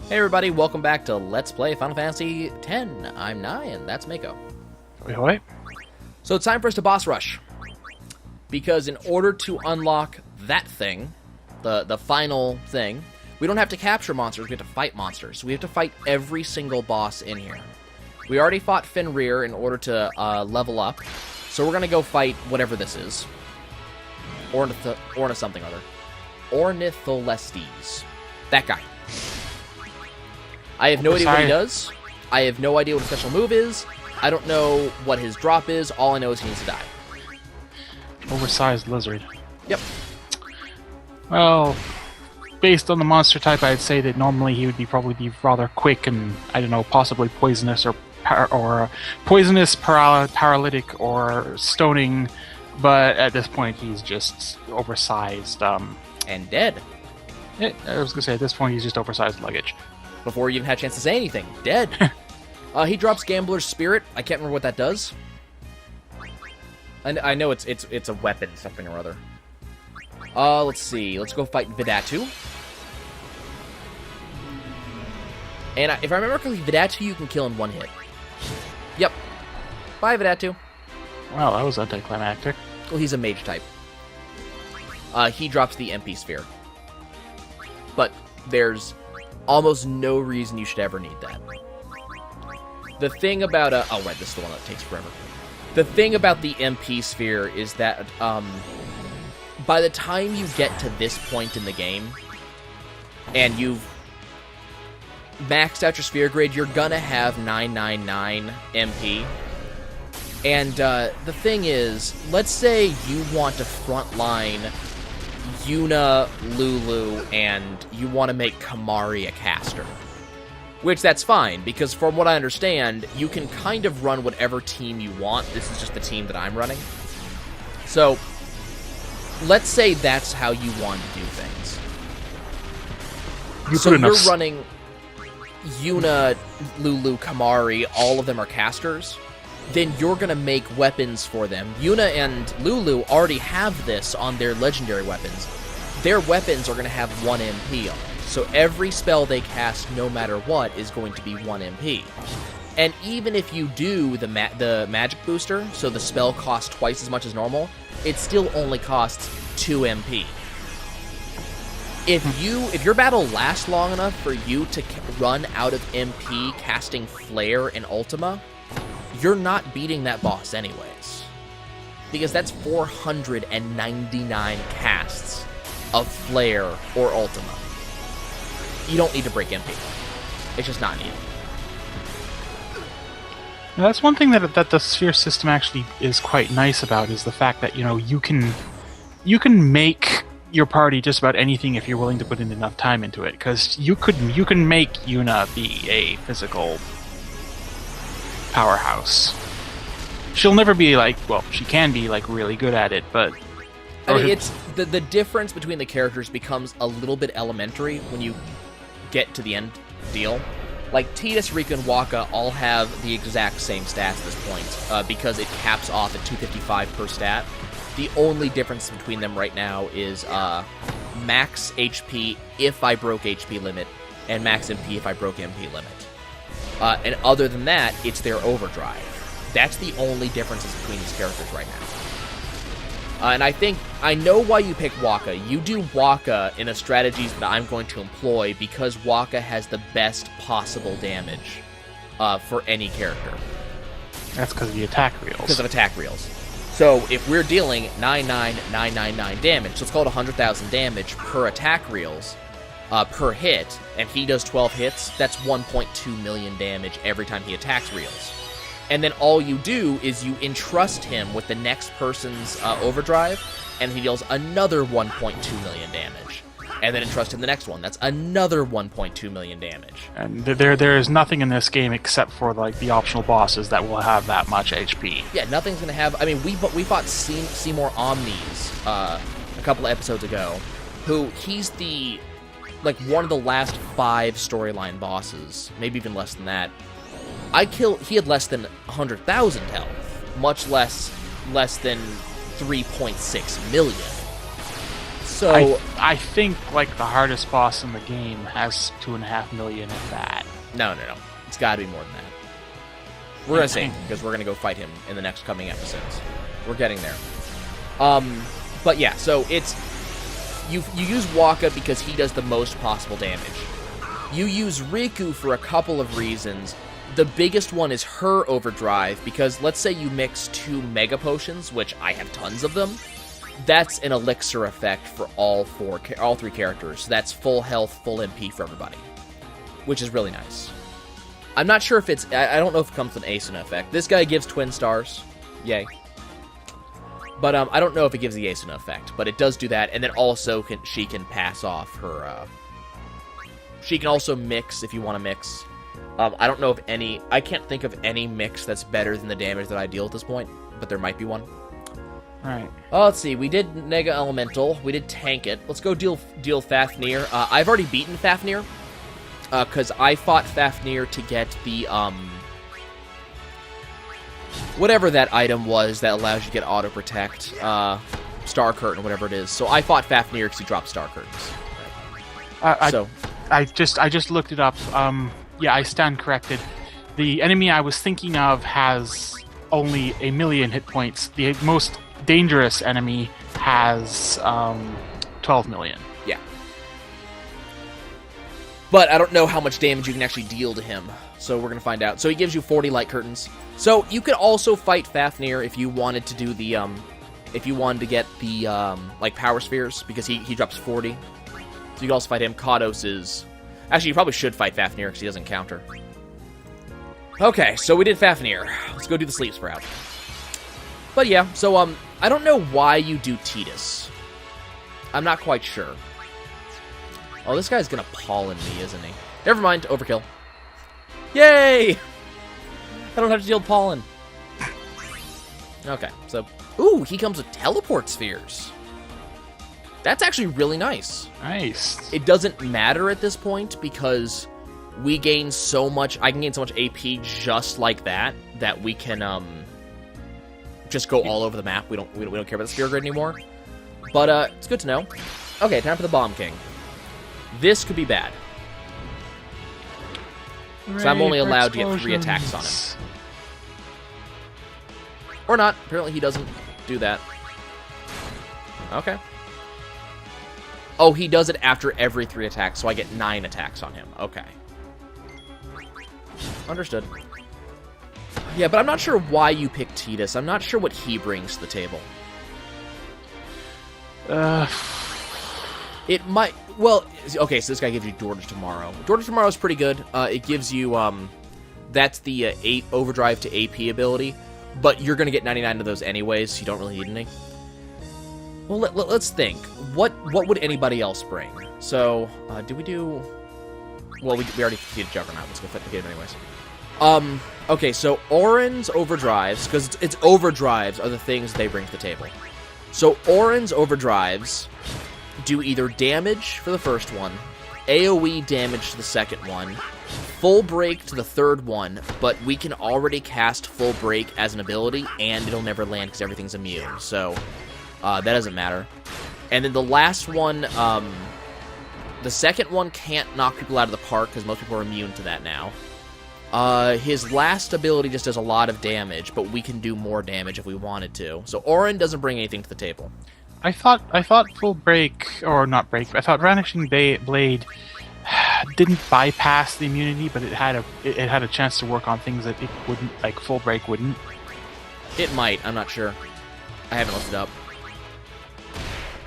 Hey everybody, welcome back to Let's Play Final Fantasy X. I'm Nai, and that's Mako. Hoi hoi. So it's time for us to boss rush. Because in order to unlock that thing, the final thing, we don't have to capture monsters, we have to fight monsters. So we have to fight every single boss in here. We already fought Fenrir in order to level up, so we're going to go fight whatever this is. Ornith something or other. Ornitholestes. That guy. I have no idea what he does. I have no idea what his special move is. I don't know what his drop is. All I know is he needs to die. Oversized lizard. Yep. Well, based on the monster type, I'd say that normally he would probably be rather quick and, I don't know, possibly poisonous or paralytic or stoning. But at this point, he's just oversized. And dead. I was gonna say at this point he's just oversized luggage. Before you even had a chance to say anything. Dead. He drops Gambler's Spirit. I can't remember what that does. I know it's a weapon, something or other. Let's see. Let's go fight Vidatu. And if I remember correctly, Vidatu you can kill in one hit. Yep. Bye, Vidatu. Wow, that was anticlimactic. Well, he's a mage type. He drops the MP Sphere. But there's almost no reason you should ever need that. The thing about oh right, this is the one that takes forever. The thing about the MP Sphere is that by the time you get to this point in the game, and you've maxed out your sphere grade, you're gonna have 999 MP. And the thing is, let's say you want to frontline Yuna, Lulu, and you want to make Kamari a caster. Which, that's fine, because from what I understand, you can kind of run whatever team you want. This is just the team that I'm running. So, let's say that's how you want to do things. So you're running Yuna, Lulu, Kamari, all of them are casters. Then you're going to make weapons for them. Yuna and Lulu already have this on their legendary weapons. Their weapons are going to have 1 MP on it. So every spell they cast, no matter what, is going to be 1 MP. And even if you do the magic booster, so the spell costs twice as much as normal, it still only costs 2 MP. If your battle lasts long enough for you to run out of MP casting Flare and Ultima, you're not beating that boss anyways. Because that's 499 casts of Flare or Ultima. You don't need to break MP. It's just not needed. Now, that's one thing that the sphere system actually is quite nice about, is the fact that, you know, you can make your party just about anything if you're willing to put in enough time into it. Because you can make Yuna be a physical powerhouse. She'll never be she can be really good at it, but I mean, it's the difference between the characters becomes a little bit elementary when you get to the end deal. Like Tidus, Rika, and Waka all have the exact same stats at this point, because it caps off at 255 per stat. The only difference between them right now is max HP if I broke HP limit, and max MP if I broke MP limit. And other than that, it's their overdrive. That's the only differences between these characters right now. And I know why you picked Waka. You do Waka in the strategies that I'm going to employ because Waka has the best possible damage for any character. That's because of the attack reels. Because of attack reels. So if we're dealing 99999 damage, so let's call it 100,000 damage per attack reels, per hit, and he does 12 hits, that's 1.2 million damage every time he attacks reels. And then all you do is you entrust him with the next person's overdrive, and he deals another 1.2 million damage. And then entrust him the next one. That's another 1.2 million damage. And there is nothing in this game except for the optional bosses that will have that much HP. Yeah, nothing's gonna have. I mean, we fought Seymour Omnis a couple of episodes ago, who he's one of the last 5 storyline bosses, maybe even less than that. He had less than 100,000 health, much less than 3.6 million. So I think like the hardest boss in the game has 2.5 million of that. no. It's got to be more than that. We're gonna see, because we're gonna go fight him in the next coming episodes. We're getting there. But yeah, so it's you use Waka because he does the most possible damage. You use Riku for a couple of reasons. The biggest one is her overdrive, because let's say you mix 2 Mega Potions, which I have tons of them. That's an elixir effect for all 3 characters. So that's full health, full MP for everybody, which is really nice. I'm not sure if it's... I don't know if it comes with an Asuna effect. This guy gives twin stars. Yay. But I don't know if it gives the Asuna effect, but it does do that, and then also she can pass off her... She can also mix if you want to mix. I don't know if any... I can't think of any mix that's better than the damage that I deal at this point, but there might be one. Right. Oh, let's see. We did Nega Elemental. We did Tank It. Let's go deal Fafnir. I've already beaten Fafnir, because I fought Fafnir to get the, whatever that item was that allows you to get Auto Protect, Star Curtain, whatever it is. So I fought Fafnir because he dropped Star Curtains. I just looked it up. Yeah, I stand corrected. The enemy I was thinking of has only 1 million hit points. The most dangerous enemy has 12 million. Yeah. But I don't know how much damage you can actually deal to him, so we're going to find out. So he gives you 40 light curtains. So you could also fight Fafnir if you wanted to do the, if you wanted to get the, like, power spheres, because he drops 40. So you can also fight him. Kados is... Actually, you probably should fight Fafnir, because he doesn't counter. Okay, so we did Fafnir. Let's go do the Sleep Sprout. But yeah, so, I don't know why you do Tidus. I'm not quite sure. Oh, this guy's gonna pollen me, isn't he? Never mind, overkill. Yay! I don't have to deal with pollen. Okay, so... Ooh, he comes with teleport spheres. That's actually really nice. Nice. It doesn't matter at this point, because we gain so much... I can gain so much AP just like that we can, just go all over the map. We don't care about the sphere grid anymore. But, it's good to know. Okay, time for the Bomb King. This could be bad. So I'm only allowed to get 3 attacks on him. Or not. Apparently he doesn't do that. Okay. Oh, he does it after every 3 attacks, so I get 9 attacks on him. Okay. Understood. Yeah, but I'm not sure why you picked Tidus. I'm not sure what he brings to the table. It might... Well, okay, so this guy gives you Door to Tomorrow. Door to Tomorrow is pretty good. It gives you, that's the 8 overdrive to AP ability, but you're going to get 99 of those anyways, so you don't really need any. Well, let's think. What would anybody else bring? So, did we do... Well, we already defeated Juggernaut. Let's go fight the game anyways. Okay, so Orin's overdrives, because it's overdrives are the things they bring to the table. So Orin's overdrives do either damage for the first one, AoE damage to the second one, full break to the third one, but we can already cast full break as an ability, and it'll never land because everything's immune, so that doesn't matter. And then the last one, the second one can't knock people out of the park because most people are immune to that now. His last ability just does a lot of damage, but we can do more damage if we wanted to. So Orin doesn't bring anything to the table. I thought full break, or not break, I thought Vanishing Blade didn't bypass the immunity, but it had a chance to work on things that it wouldn't, like full break wouldn't. It might, I'm not sure. I haven't looked it up.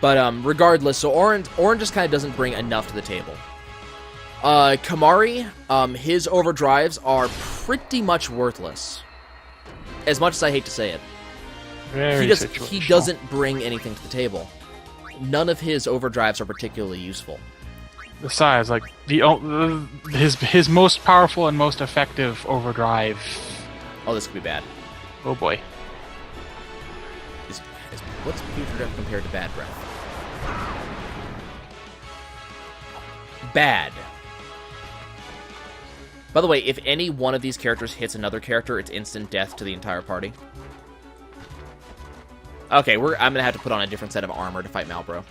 But regardless, so Orin just kind of doesn't bring enough to the table. Kamari, his overdrives are pretty much worthless. As much as I hate to say it. He doesn't bring anything to the table. None of his overdrives are particularly useful. Besides, like his most powerful and most effective overdrive. Oh, this could be bad. Oh boy. What's Future Breath compared to Bad Breath? Bad. By the way, if any one of these characters hits another character, it's instant death to the entire party. Okay, I'm gonna have to put on a different set of armor to fight Malbro.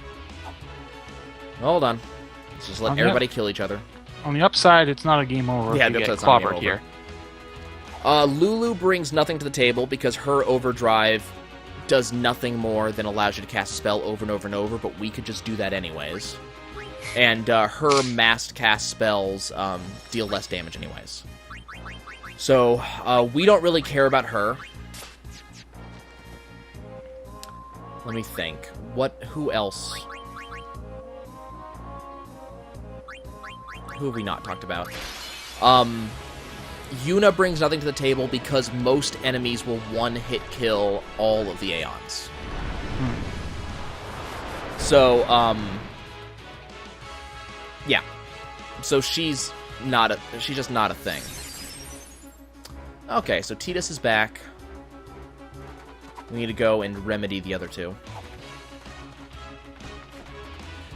Hold on. Let's just let everybody kill each other. On the upside, it's not a game over Yeah, if you the get upside's not a game clobbered here. Lulu brings nothing to the table because her overdrive does nothing more than allows you to cast a spell over and over and over, but we could just do that anyways. And her massed cast spells deal less damage anyways. So we don't really care about her. Let me think. Who else? Who have we not talked about? Yuna brings nothing to the table because most enemies will one-hit kill all of the Aeons. So, yeah. So she's just not a thing. Okay, so Tidus is back. We need to go and remedy the other two.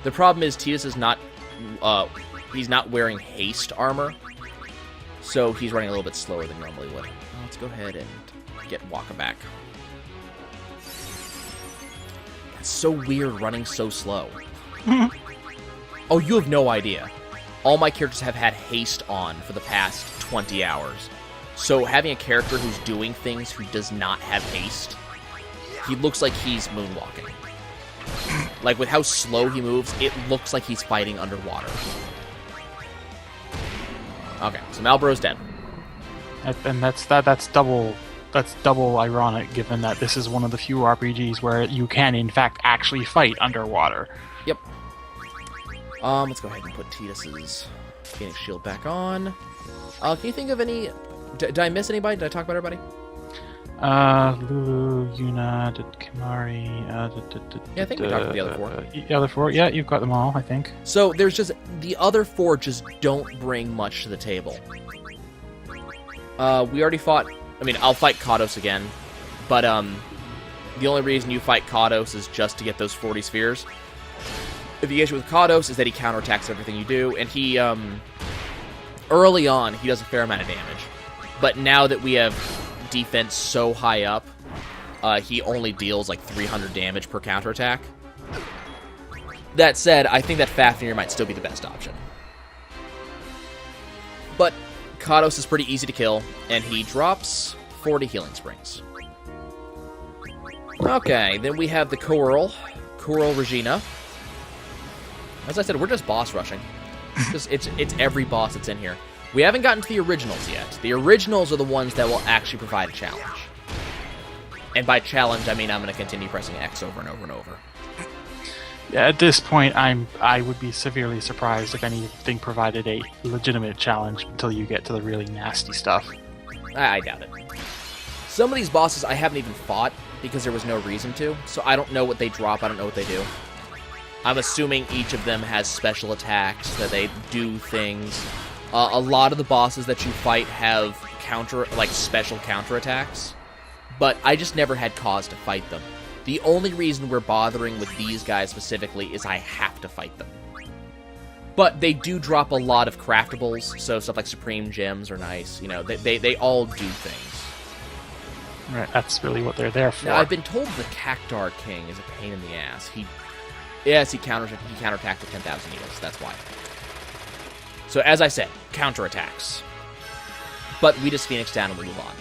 The problem is Tidus is not, he's not wearing haste armor, so he's running a little bit slower than normally would. Let's go ahead and get Waka back. That's so weird running so slow. Oh, you have no idea. All my characters have had haste on for the past 20 hours. So having a character who's doing things who does not have haste, he looks like he's moonwalking. Like, with how slow he moves, it looks like he's fighting underwater. Okay, so Malboro's dead. And that's double ironic, given that this is one of the few RPGs where you can, in fact, actually fight underwater. Yep. Let's go ahead and put Tidus's Phoenix Shield back on. Can you think of any... Did I miss anybody? Did I talk about everybody? Lulu, Yuna, Kimari, yeah, I think we talked about the other four. The other four, yeah, you've got them all, I think. So there's just... The other four just don't bring much to the table. We already fought... I mean, I'll fight Kados again. But, the only reason you fight Kados is just to get those 40 spheres. The issue with Kados is that he counterattacks everything you do, and he, early on, he does a fair amount of damage. But now that we have defense so high up, he only deals like 300 damage per counterattack. That said, I think that Fafnir might still be the best option. But Kados is pretty easy to kill, and he drops 40 healing springs. Okay, then we have the Coeurl Regina. As I said, we're just boss rushing. It's every boss that's in here. We haven't gotten to the originals yet. The originals are the ones that will actually provide a challenge. And by challenge, I mean I'm going to continue pressing X over and over and over. Yeah, at this point, I would be severely surprised if anything provided a legitimate challenge until you get to the really nasty stuff. I doubt it. Some of these bosses I haven't even fought because there was no reason to, so I don't know what they drop, I don't know what they do. I'm assuming each of them has special attacks, that they do things. A lot of the bosses that you fight have special counterattacks, but I just never had cause to fight them. The only reason we're bothering with these guys specifically is I have to fight them. But they do drop a lot of craftables, so stuff like Supreme Gems are nice. You know, they all do things. Right, that's really what they're there for. Now, I've been told the Cactar King is a pain in the ass. He counterattacked with 10,000 needles, that's why. So, as I said, counterattacks. But we just Phoenix down and we move on.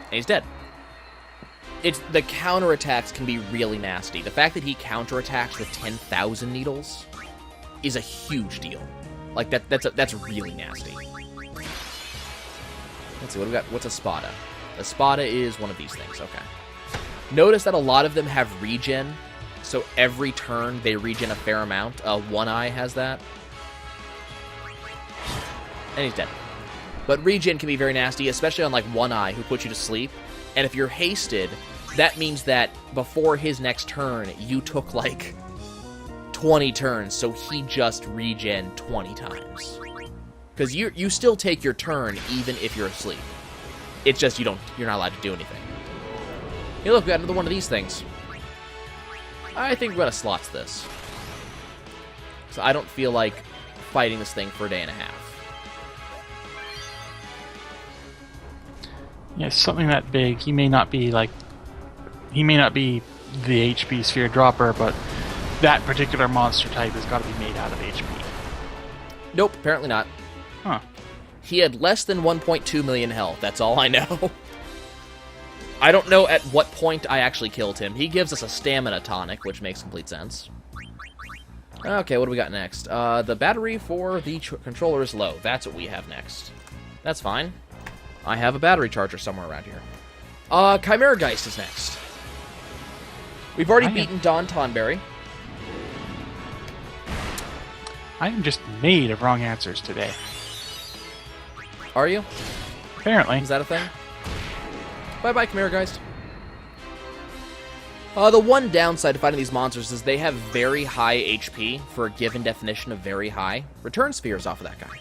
And he's dead. The counterattacks can be really nasty. The fact that he counterattacks with 10,000 needles is a huge deal. Like, that's really nasty. Let's see, what do we got? What's a Spada? A Spada is one of these things, okay. Notice that a lot of them have regen, so every turn they regen a fair amount. One Eye has that. And he's dead. But regen can be very nasty, especially on like One Eye, who puts you to sleep. And if you're hasted, that means that before his next turn, you took like 20 turns, so he just regen 20 times. Because you still take your turn even if you're asleep. It's just you're not allowed to do anything. Hey, look, we got another one of these things. I think we're gonna slots this. So I don't feel like fighting this thing for a day and a half. Yeah, something that big. He may not be the HP sphere dropper, but that particular monster type has got to be made out of HP. Nope, apparently not. Huh. He had less than 1.2 million health. That's all I know. I don't know at what point I actually killed him. He gives us a stamina tonic, which makes complete sense. Okay, what do we got next? The battery for the controller is low. That's what we have next. That's fine. I have a battery charger somewhere around here. Chimera Geist is next. We've already beaten Don Tonberry. I am just made of wrong answers today. Are you? Apparently. Is that a thing? Bye-bye, Chimera Geist. The one downside to fighting these monsters is they have very high HP for a given definition of very high. Return spheres off of that guy.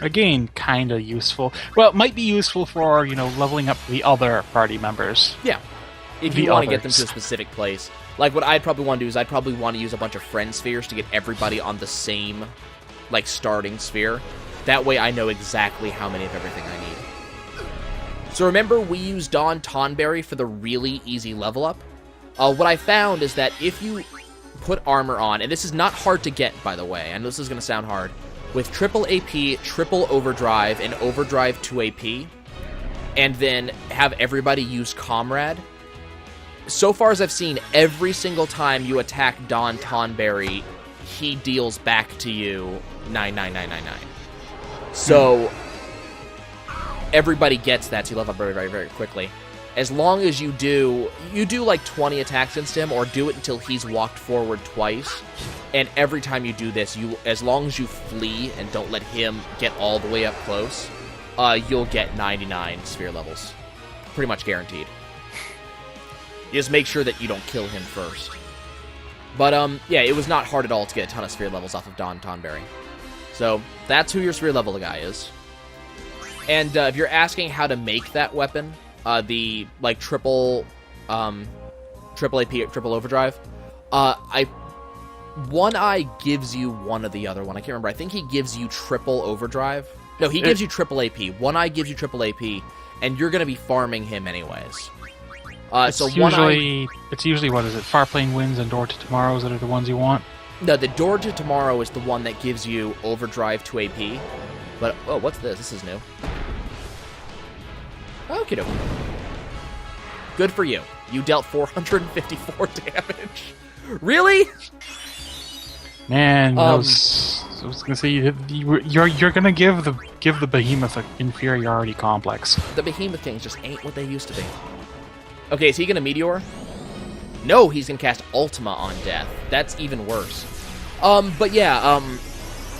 Again, kind of useful. Well, it might be useful for, leveling up the other party members. Yeah. If you want to get them to a specific place. Like, what I'd probably want to do is I'd probably want to use a bunch of friend spheres to get everybody on the same, starting sphere. That way I know exactly how many of everything I need. So remember, we used Don Tonberry for the really easy level up? What I found is that if you put armor on, and this is not hard to get, by the way, I know this is going to sound hard, with triple AP, triple overdrive, and overdrive 2 AP, and then have everybody use Comrade, so far as I've seen, every single time you attack Don Tonberry, he deals back to you 99999. So, everybody gets that, so you level up very, very, very quickly. As long as you do 20 attacks against him, or do it until he's walked forward twice, and every time you do this, as long as you flee and don't let him get all the way up close, you'll get 99 sphere levels. Pretty much guaranteed. Just make sure that you don't kill him first. But, yeah, it was not hard at all to get a ton of sphere levels off of Don Tonberry. So, that's who your sphere level guy is. And if you're asking how to make that weapon, the, triple AP, triple overdrive, One Eye gives you one or the other one. I can't remember. I think he gives you triple overdrive. No, he gives you triple AP. One Eye gives you triple AP, and you're going to be farming him anyways. It's usually, what is it, Farplane Winds and Door to Tomorrows that are the ones you want? No, the Door to Tomorrow is the one that gives you overdrive 2 AP. But, oh, what's this? This is new. Okie dokie. Good for you. You dealt 454 damage. Really? Man, I was gonna say you're gonna give the behemoth an inferiority complex. The behemoth things just ain't what they used to be. Okay, is he gonna meteor? No, he's gonna cast Ultima on Death. That's even worse. But yeah,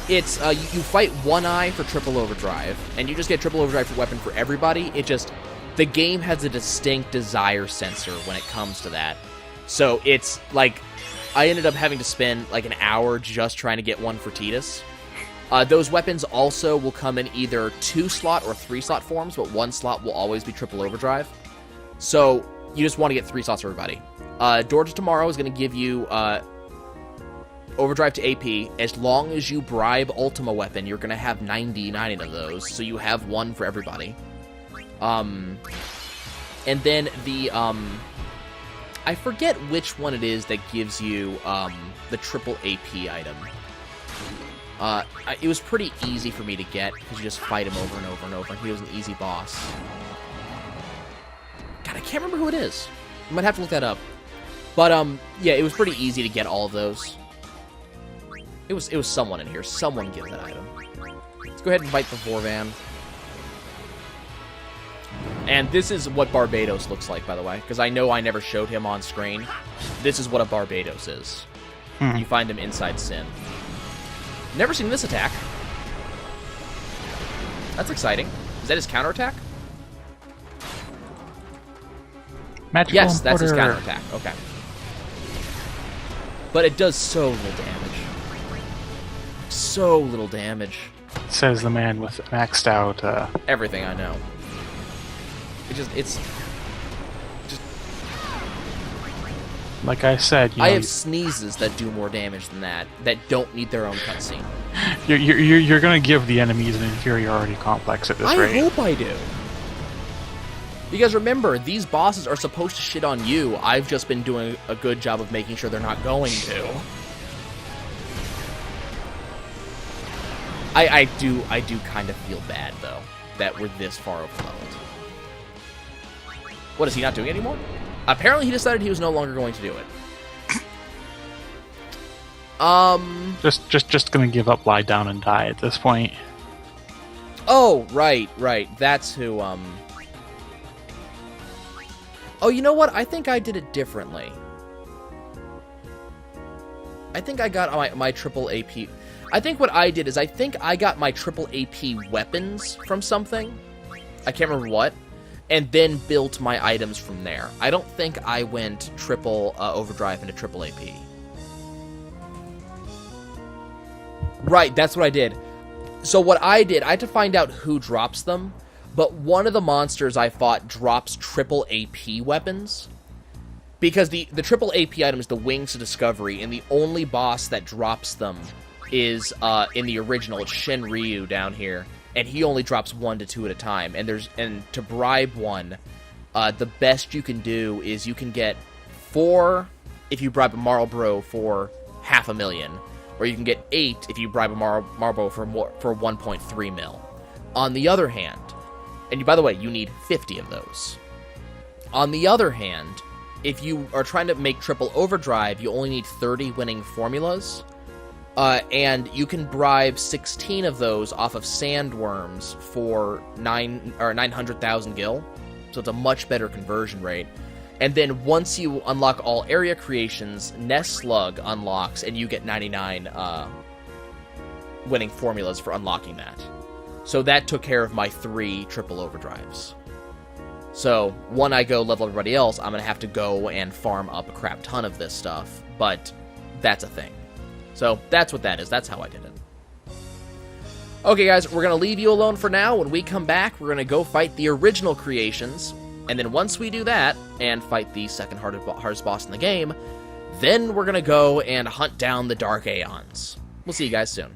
it's you fight One Eye for triple overdrive, and you just get triple overdrive for weapon for everybody. The game has a distinct desire sensor when it comes to that. So it's like, I ended up having to spend like an hour just trying to get one for Tidus. Those weapons also will come in either 2-slot or 3-slot forms, but 1 slot will always be triple overdrive. So you just want to get 3 slots for everybody. Door to Tomorrow is going to give you overdrive to AP. As long as you bribe Ultima weapon, you're going to have 99 of those, so you have 1 for everybody. And then the I forget which one it is that gives you the triple AP item. It was pretty easy for me to get, because you just fight him over and over and over, and he was an easy boss. God, I can't remember who it is. I might have to look that up. But, yeah, it was pretty easy to get all of those. It was someone in here. Someone give that item. Let's go ahead and fight the Vorvan. And this is what Barbados looks like, by the way, because I know I never showed him on screen. This is what a Barbados is. You find him inside Sin. Never seen this attack. That's exciting. Is that his counterattack? Yes, that's his counterattack. Okay. But it does so little damage. So little damage. Says the man with maxed out... everything I know. It's just... Like I said, I have sneezes that do more damage than that don't need their own cutscene. You're gonna give the enemies an inferiority complex at this rate. I hope I do. Because remember, these bosses are supposed to shit on you. I've just been doing a good job of making sure they're not going to. I do kind of feel bad, though, that we're this far overleveled. What, is he not doing it anymore? Apparently he decided he was no longer going to do it. Just gonna give up, lie down, and die at this point. Oh, right. That's who, Oh, you know what? I think I did it differently. I think I got my triple AP... I think what I did is I think I got my triple AP weapons from something. I can't remember what. And then built my items from there. I don't think I went triple overdrive into triple AP. Right, that's what I did. So what I did, I had to find out who drops them. But one of the monsters I fought drops triple AP weapons. Because the triple AP item is the Wings to Discovery, and the only boss that drops them is in the original. It's Shen Ryu down here, and he only drops 1 to 2 at a time. And to bribe one, the best you can do is you can get 4 if you bribe a Marlboro for $500,000, or you can get 8 if you bribe a Marlboro for 1.3 mil. On the other hand, and by the way, you need 50 of those. On the other hand, if you are trying to make triple overdrive, you only need 30 winning formulas. And you can bribe 16 of those off of sandworms for 900,000 gil. So it's a much better conversion rate. And then once you unlock all area creations, Nest Slug unlocks, and you get 99 winning formulas for unlocking that. So that took care of my 3 triple overdrives. So when I go level everybody else, I'm going to have to go and farm up a crap ton of this stuff. But that's a thing. So that's what that is. That's how I did it. Okay, guys, we're going to leave you alone for now. When we come back, we're going to go fight the original creations. And then once we do that, and fight the second hardest boss in the game, then we're going to go and hunt down the Dark Aeons. We'll see you guys soon.